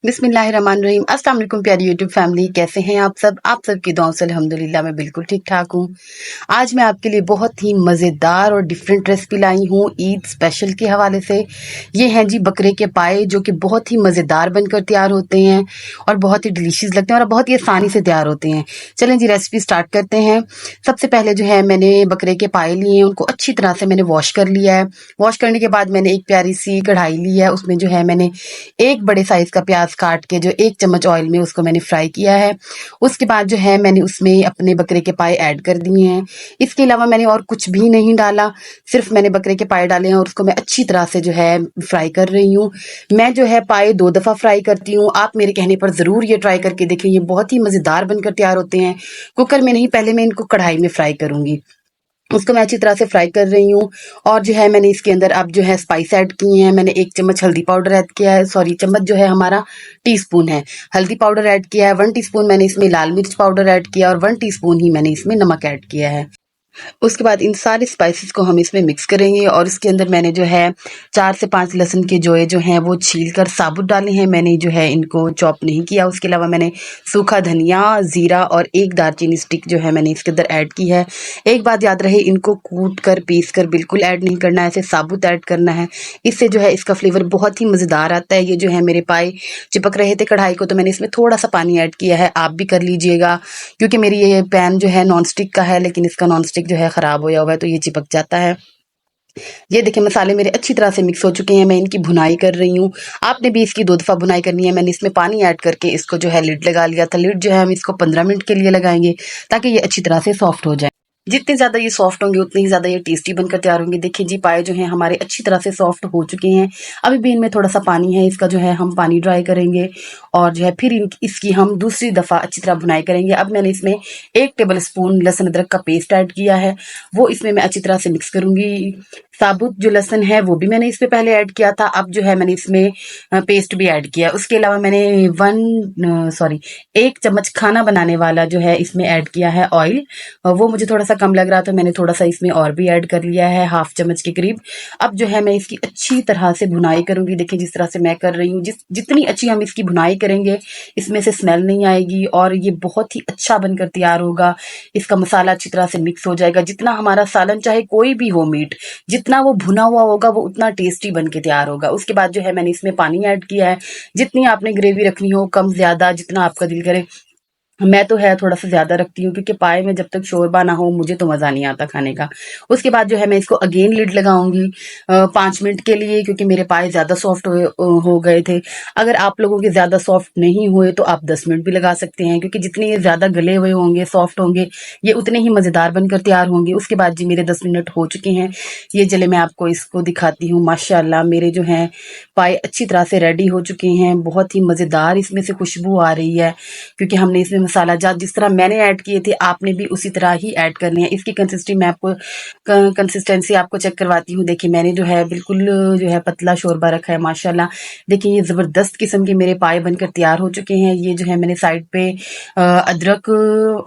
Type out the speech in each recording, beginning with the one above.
बिस्मिल्लाहिर्रहमानिर्रहीम। अस्सलाम वालेकुम प्यारी यूट्यूब फैमिली, कैसे हैं आप सब? आप सबकी दुआओं से अल्हम्दुलिल्लाह मैं बिल्कुल ठीक ठाक हूँ। आज मैं आपके लिए बहुत ही मज़ेदार और डिफरेंट रेसिपी लाई हूँ ईद स्पेशल के हवाले से। ये हैं जी बकरे के पाए, जो कि बहुत ही मज़ेदार बनकर तैयार होते हैं और बहुत ही डिलीशियस लगते हैं और बहुत ही आसानी से तैयार होते हैं। चलें जी रेसिपी स्टार्ट करते हैं। सबसे पहले जो है मैंने बकरे के पाए लिए हैं, उनको अच्छी तरह से मैंने वॉश कर लिया है। वॉश करने के बाद मैंने एक प्यारी सी कढ़ाई ली है, उसमें जो है मैंने एक बड़े साइज का प्याज काट के जो 1 चम्मच ऑयल में उसको मैंने फ्राई किया है। उसके बाद जो है मैंने उसमें अपने बकरे के पाए ऐड कर दिए हैं। इसके अलावा मैंने और कुछ भी नहीं डाला, सिर्फ मैंने बकरे के पाए डाले हैं और उसको मैं अच्छी तरह से जो है फ्राई कर रही हूँ। मैं जो है पाए 2 दफ़ा फ्राई करती हूँ। आप मेरे कहने पर ज़रूर ये ट्राई करके देखें, ये बहुत ही मज़ेदार बनकर तैयार होते हैं। कुकर में नहीं, पहले मैं इनको कढ़ाई में फ्राई करूँगी। उसको मैं अच्छी तरह से फ्राई कर रही हूँ और जो है मैंने इसके अंदर अब जो है स्पाइस ऐड किए हैं। मैंने 1 चम्मच हल्दी पाउडर ऐड किया है, सॉरी चम्मच जो है हमारा टीस्पून है, हल्दी पाउडर ऐड किया है। 1 टीस्पून मैंने इसमें लाल मिर्च पाउडर ऐड किया और 1 टीस्पून ही मैंने इसमें नमक ऐड किया है। उसके बाद इन सारे स्पाइसेस को हम इसमें मिक्स करेंगे और इसके अंदर मैंने जो है 4 से 5 लहसुन के जोए जो हैं वो छील कर साबुत डाले हैं, मैंने जो है इनको चॉप नहीं किया। उसके अलावा मैंने सूखा धनिया, ज़ीरा और 1 दालचीनी स्टिक जो है मैंने इसके अंदर ऐड की है। एक बात याद रहे, इनको कूट कर पीस कर बिल्कुल ऐड नहीं करना है, ऐसे साबुत ऐड करना है। इससे जो है इसका फ्लेवर बहुत ही मज़ेदार आता है। ये जो है मेरे पाए चिपक रहे थे कढ़ाई को, तो मैंने इसमें थोड़ा सा पानी ऐड किया है। आप भी कर लीजिएगा, क्योंकि मेरी ये पैन जो है नॉन स्टिक का है, लेकिन इसका नॉन स्टिक जो है ख़राब होया हुआ है तो ये चिपक जाता है। ये देखिए मसाले मेरे अच्छी तरह से मिक्स हो चुके हैं, मैं इनकी भुनाई कर रही हूँ। आपने भी इसकी 2 दफ़ा भुनाई करनी है। मैंने इसमें पानी ऐड करके इसको जो है लिड लगा लिया था। लिड जो है हम इसको 15 मिनट के लिए लगाएंगे ताकि ये अच्छी तरह से सॉफ्ट हो जाए। जितने ज़्यादा ये सॉफ्ट होंगे उतने ही ज़्यादा ये टेस्टी बनकर तैयार होंगे। देखिए जी पाए जो हैं हमारे अच्छी तरह से सॉफ्ट हो चुके हैं। अभी भी इनमें थोड़ा सा पानी है, इसका जो है हम पानी ड्राई करेंगे और जो है फिर इसकी हम दूसरी दफ़ा अच्छी तरह भुनाई करेंगे। अब मैंने इसमें 1 टेबल स्पून लहसुन अदरक का पेस्ट ऐड किया है, वो इसमें मैं अच्छी तरह से मिक्स करूँगी। साबुत जो लहसुन है वो भी मैंने इसमें पहले ऐड किया था, अब जो है मैंने इसमें पेस्ट भी ऐड किया। उसके अलावा मैंने 1 चम्मच खाना बनाने वाला जो है इसमें ऐड किया है ऑयल। वो मुझे थोड़ा सा कम लग रहा था, मैंने थोड़ा सा इसमें और भी ऐड कर लिया है, 1/2 चम्मच के करीब। अब जो है मैं इसकी अच्छी तरह से भुनाई करूंगी। देखिए जिस तरह से मैं कर रही हूँ, जितनी अच्छी हम इसकी भुनाई करेंगे इसमें से स्मेल नहीं आएगी और ये बहुत ही अच्छा बनकर तैयार होगा। इसका मसाला अच्छी तरह से मिक्स हो जाएगा। जितना हमारा सालन चाहे कोई भी हो मीट, जितना वो भुना हुआ होगा वो उतना टेस्टी बन के तैयार होगा। उसके बाद जो है मैंने इसमें पानी ऐड किया है। जितनी आपने ग्रेवी रखनी हो, कम ज़्यादा जितना आपका दिल करे। मैं तो है थोड़ा सा ज़्यादा रखती हूँ, क्योंकि पाए में जब तक शोरबा ना हो मुझे तो मज़ा नहीं आता खाने का। उसके बाद जो है मैं इसको अगेन लिड लगाऊंगी 5 मिनट के लिए, क्योंकि मेरे पाए ज़्यादा सॉफ्ट हो गए थे। अगर आप लोगों के ज़्यादा सॉफ्ट नहीं हुए तो आप 10 मिनट भी लगा सकते हैं, क्योंकि जितने ये ज़्यादा गले हुए होंगे, सॉफ्ट होंगे, ये उतने ही मज़ेदार बनकर तैयार होंगे। उसके बाद जी मेरे 10 मिनट हो चुके हैं। ये चले मैं आपको इसको दिखाती हूँ। माशाल्लाह मेरे जो हैं पाए अच्छी तरह से रेडी हो चुके हैं। बहुत ही मज़ेदार इसमें से खुशबू आ रही है, क्योंकि हमने इसमें मसाला जात जिस तरह मैंने ऐड किए थे आपने भी उसी तरह ही ऐड करने हैं। इसकी कंसिस्टेंसी आपको चेक करवाती हूँ। देखिए मैंने जो है बिल्कुल जो है पतला शोरबा रखा है माशाल्लाह। देखिए ये ज़बरदस्त किस्म के मेरे पाए बनकर तैयार हो चुके हैं। ये जो है मैंने साइड पे अदरक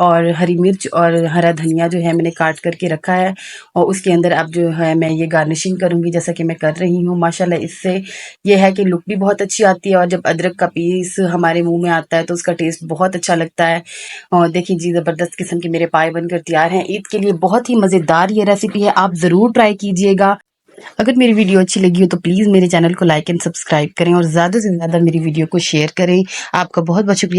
और हरी मिर्च और हरा धनिया जो है मैंने काट करके रखा है और उसके अंदर अब जो है मैं ये गार्निशिंग करूँगी जैसा कि मैं कर रही हूँ। माशाल्लाह इससे ये है कि लुक भी बहुत अच्छी आती है और जब अदरक का पीस हमारे मुंह में आता है तो उसका टेस्ट बहुत अच्छा लगता है। और देखिए जी ज़बरदस्त किस्म के मेरे पाए बनकर तैयार हैं। ईद के लिए बहुत ही मज़ेदार ये रेसिपी है, आप ज़रूर ट्राई कीजिएगा। अगर मेरी वीडियो अच्छी लगी हो तो प्लीज़ मेरे चैनल को लाइक एंड सब्सक्राइब करें और ज़्यादा से ज़्यादा मेरी वीडियो को शेयर करें। आपका बहुत बहुत शुक्रिया।